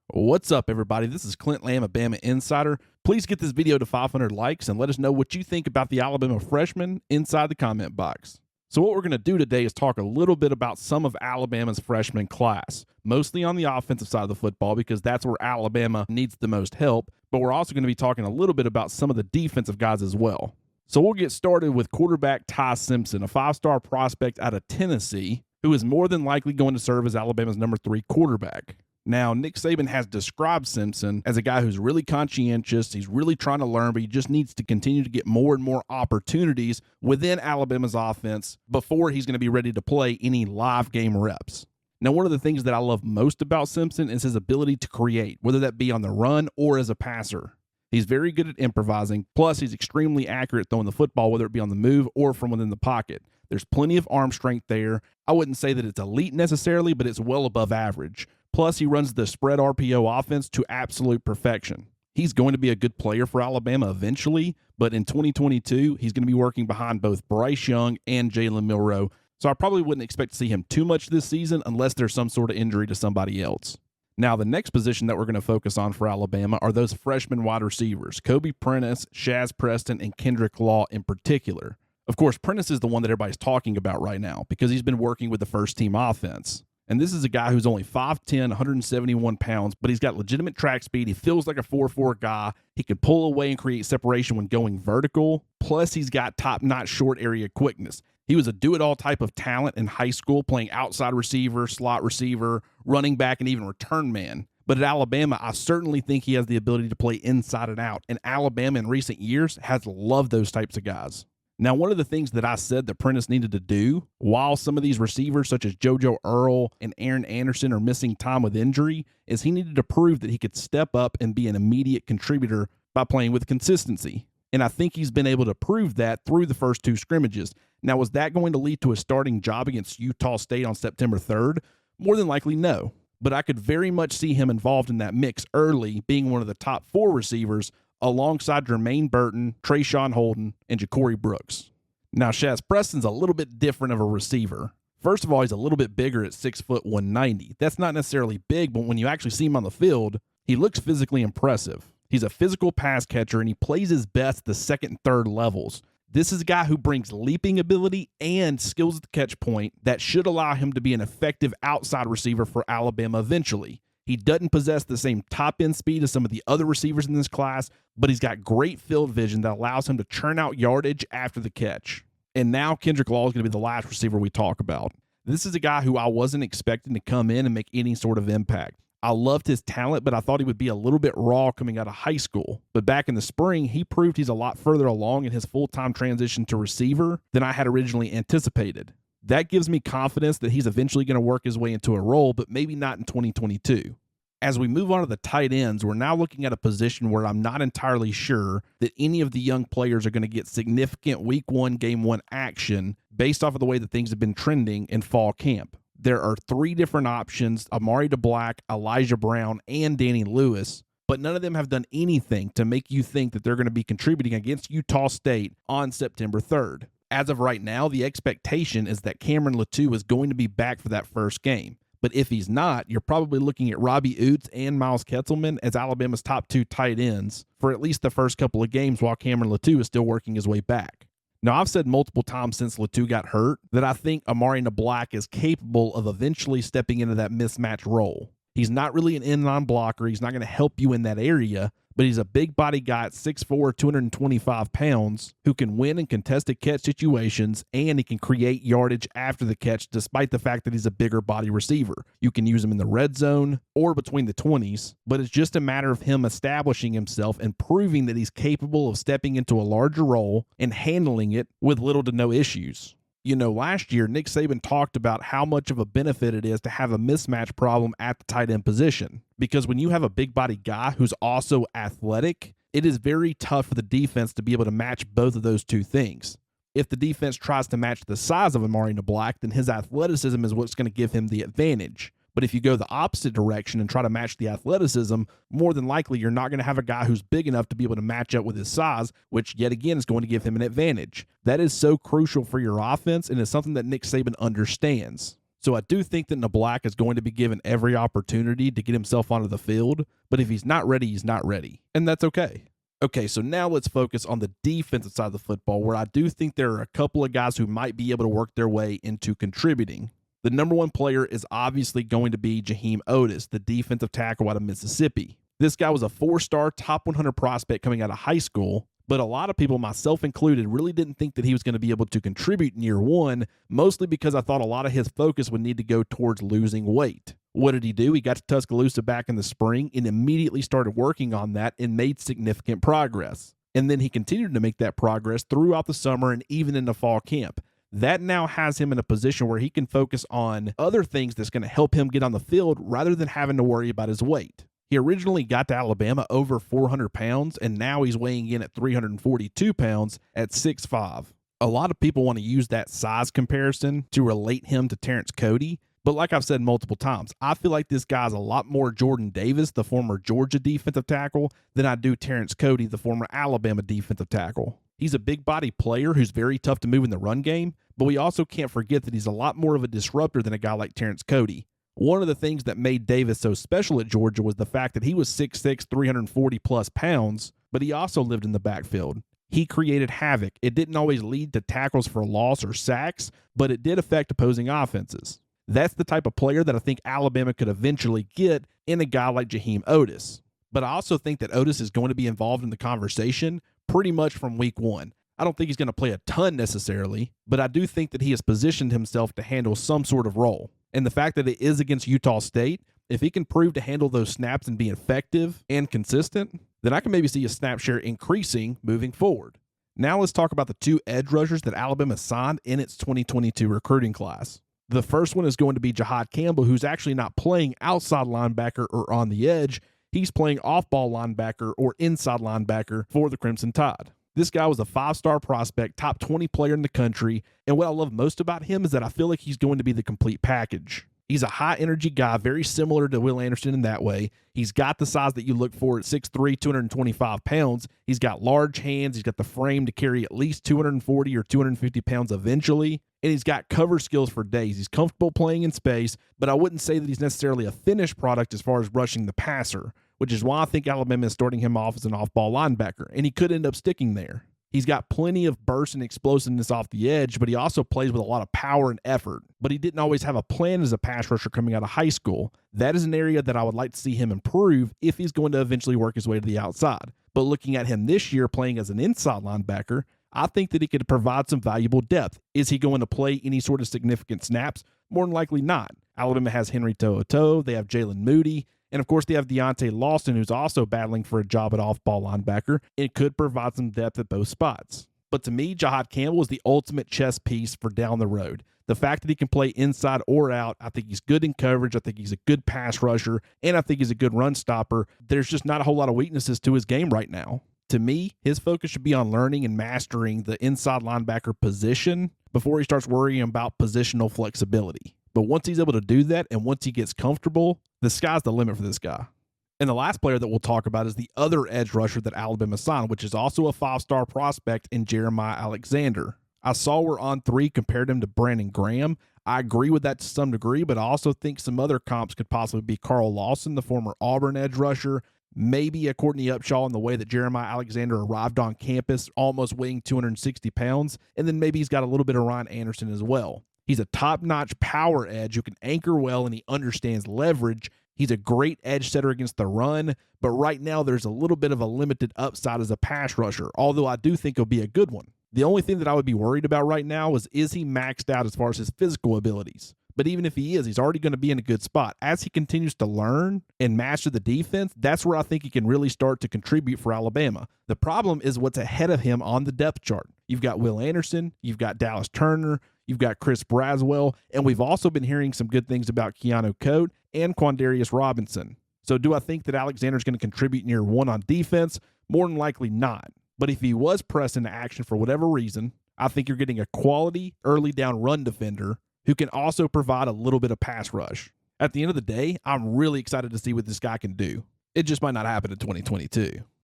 What's up, everybody? This is Clint Lamb, a Bama Insider. Please get this video to 500 likes and let us know what you think about the Alabama freshman inside the comment box. So what we're going to do today is talk a little bit about some of Alabama's freshman class, mostly on the offensive side of the football because that's where Alabama needs the most help, but we're also going to be talking a little bit about some of the defensive guys as well. So we'll get started with quarterback Ty Simpson, a five-star prospect out of Tennessee, who is more than likely going to serve as Alabama's number 3 quarterback. Now, Nick Saban has described Simpson as a guy who's really conscientious. He's really trying to learn, but he just needs to continue to get more and more opportunities within Alabama's offense before he's going to be ready to play any live game reps. Now, one of the things that I love most about Simpson is his ability to create, whether that be on the run or as a passer. He's very good at improvising, plus he's extremely accurate throwing the football, whether it be on the move or from within the pocket. There's plenty of arm strength there. I wouldn't say that it's elite necessarily, but it's well above average. Plus, he runs the spread RPO offense to absolute perfection. He's going to be a good player for Alabama eventually, but in 2022, he's going to be working behind both Bryce Young and Jalen Milroe, so I probably wouldn't expect to see him too much this season unless there's some sort of injury to somebody else. Now, the next position that we're going to focus on for Alabama are those freshman wide receivers, Kobe Prentice, Shaz Preston, and Kendrick Law in particular. Of course, Prentice is the one that everybody's talking about right now because he's been working with the first-team offense. And this is a guy who's only 5'10", 171 pounds, but he's got legitimate track speed. He feels like a 4'4" guy. He can pull away and create separation when going vertical. Plus, he's got top-notch short area quickness. He was a do-it-all type of talent in high school, playing outside receiver, slot receiver, running back, and even return man. But at Alabama, I certainly think he has the ability to play inside and out. And Alabama in recent years has loved those types of guys. Now, one of the things that I said that Prentice needed to do, while some of these receivers such as JoJo Earl and Aaron Anderson are missing time with injury, is he needed to prove that he could step up and be an immediate contributor by playing with consistency. And I think he's been able to prove that through the first 2 scrimmages. Now, was that going to lead to a starting job against Utah State on September 3rd? More than likely, no. But I could very much see him involved in that mix early, being one of the top 4 receivers alongside Jermaine Burton, Trayshawn Holden, and Ja'Cory Brooks. Now, Shaz Preston's a little bit different of a receiver. First of all, he's a little bit bigger at 6 foot 190. That's not necessarily big, but when you actually see him on the field, he looks physically impressive. He's a physical pass catcher, and he plays his best at the second and third levels. This is a guy who brings leaping ability and skills at the catch point that should allow him to be an effective outside receiver for Alabama eventually. He doesn't possess the same top-end speed as some of the other receivers in this class, but he's got great field vision that allows him to churn out yardage after the catch. And now Kendrick Law is going to be the last receiver we talk about. This is a guy who I wasn't expecting to come in and make any sort of impact. I loved his talent, but I thought he would be a little bit raw coming out of high school. But back in the spring, he proved he's a lot further along in his full-time transition to receiver than I had originally anticipated. That gives me confidence that he's eventually going to work his way into a role, but maybe not in 2022. As we move on to the tight ends, we're now looking at a position where I'm not entirely sure that any of the young players are going to get significant week 1, game 1 action based off of the way that things have been trending in fall camp. There are 3 different options, Amari Black, Elijah Brown, and Danny Lewis, but none of them have done anything to make you think that they're going to be contributing against Utah State on September 3rd. As of right now, the expectation is that Cameron Latou is going to be back for that first game. But if he's not, you're probably looking at Robbie Oots and Miles Ketzelman as Alabama's top 2 tight ends for at least the first couple of games while Cameron Latou is still working his way back. Now, I've said multiple times since Latou got hurt that I think Amari Black is capable of eventually stepping into that mismatch role. He's not really an inline blocker. He's not going to help you in that area, but he's a big body guy at 6'4", 225 pounds who can win in contested catch situations, and he can create yardage after the catch despite the fact that he's a bigger body receiver. You can use him in the red zone or between the 20s, but it's just a matter of him establishing himself and proving that he's capable of stepping into a larger role and handling it with little to no issues. You know, last year, Nick Saban talked about how much of a benefit it is to have a mismatch problem at the tight end position. Because when you have a big body guy who's also athletic, it is very tough for the defense to be able to match both of those 2 things. If the defense tries to match the size of Amari Black, then his athleticism is what's going to give him the advantage. But if you go the opposite direction and try to match the athleticism, more than likely you're not going to have a guy who's big enough to be able to match up with his size, which yet again is going to give him an advantage. That is so crucial for your offense and is something that Nick Saban understands. So I do think that Black is going to be given every opportunity to get himself onto the field, but if he's not ready, he's not ready. And that's okay. Okay, so now let's focus on the defensive side of the football, where I do think there are a couple of guys who might be able to work their way into contributing. The number one player is obviously going to be Jahiem Oatis, the defensive tackle out of Mississippi. This guy was a 4-star top 100 prospect coming out of high school, but a lot of people, myself included, really didn't think that he was going to be able to contribute in year one, mostly because I thought a lot of his focus would need to go towards losing weight. What did he do? He got to Tuscaloosa back in the spring and immediately started working on that and made significant progress. And then he continued to make that progress throughout the summer and even in the fall camp. That now has him in a position where he can focus on other things that's going to help him get on the field rather than having to worry about his weight. He originally got to Alabama over 400 pounds, and now he's weighing in at 342 pounds at 6'5". A lot of people want to use that size comparison to relate him to Terrence Cody, but like I've said multiple times, I feel like this guy's a lot more Jordan Davis, the former Georgia defensive tackle, than I do Terrence Cody, the former Alabama defensive tackle. He's a big body player who's very tough to move in the run game, but we also can't forget that he's a lot more of a disruptor than a guy like Terrence Cody. One of the things that made Davis so special at Georgia was the fact that he was 6'6", 340 plus pounds, but he also lived in the backfield. He created havoc. It didn't always lead to tackles for loss or sacks, but it did affect opposing offenses. That's the type of player that I think Alabama could eventually get in a guy like Jahiem Oatis. But I also think that Oatis is going to be involved in the conversation pretty much from week one. I don't think he's going to play a ton necessarily, but I do think that he has positioned himself to handle some sort of role. And the fact that it is against Utah State, if he can prove to handle those snaps and be effective and consistent, then I can maybe see a snap share increasing moving forward. Now let's talk about the two edge rushers that Alabama signed in its 2022 recruiting class. The first one is going to be Jihad Campbell, who's actually not playing outside linebacker or on the edge. He's playing off-ball linebacker or inside linebacker for the Crimson Tide. This guy was a 5-star prospect, top 20 player in the country, and what I love most about him is that I feel like he's going to be the complete package. He's a high-energy guy, very similar to Will Anderson in that way. He's got the size that you look for at 6'3", 225 pounds. He's got large hands. He's got the frame to carry at least 240 or 250 pounds eventually, and he's got cover skills for days. He's comfortable playing in space, but I wouldn't say that he's necessarily a finished product as far as rushing the passer, which is why I think Alabama is starting him off as an off-ball linebacker, and he could end up sticking there. He's got plenty of burst and explosiveness off the edge, but he also plays with a lot of power and effort. But he didn't always have a plan as a pass rusher coming out of high school. That is an area that I would like to see him improve if he's going to eventually work his way to the outside. But looking at him this year playing as an inside linebacker, I think that he could provide some valuable depth. Is he going to play any sort of significant snaps? More than likely not. Alabama has Henry To'oTo'o, they have Jalen Moody, and of course, they have Deontay Lawson, who's also battling for a job at off-ball linebacker. It could provide some depth at both spots. But to me, Jihad Campbell is the ultimate chess piece for down the road. The fact that he can play inside or out, I think he's good in coverage. I think he's a good pass rusher, and I think he's a good run stopper. There's just not a whole lot of weaknesses to his game right now. To me, his focus should be on learning and mastering the inside linebacker position before he starts worrying about positional flexibility. But once he's able to do that and once he gets comfortable, the sky's the limit for this guy. And the last player that we'll talk about is the other edge rusher that Alabama signed, which is also a 5-star prospect in Jeremiah Alexander. I saw where On3 compared him to Brandon Graham. I agree with that to some degree, but I also think some other comps could possibly be Carl Lawson, the former Auburn edge rusher, maybe a Courtney Upshaw in the way that Jeremiah Alexander arrived on campus, almost weighing 260 pounds, and then maybe he's got a little bit of Ryan Anderson as well. He's a top-notch power edge who can anchor well, and he understands leverage. He's a great edge setter against the run, but right now there's a little bit of a limited upside as a pass rusher, although I do think he'll be a good one. The only thing that I would be worried about right now is he maxed out as far as his physical abilities? But even if he is, he's already going to be in a good spot. As he continues to learn and master the defense, that's where I think he can really start to contribute for Alabama. The problem is what's ahead of him on the depth chart. You've got Will Anderson, you've got Dallas Turner, you've got Chris Braswell, and we've also been hearing some good things about Keanu Coate and Quandarius Robinson. So do I think that Alexander's going to contribute in year one on defense? More than likely not. But if he was pressed into action for whatever reason, I think you're getting a quality early down run defender who can also provide a little bit of pass rush. At the end of the day, I'm really excited to see what this guy can do. It just might not happen in 2022.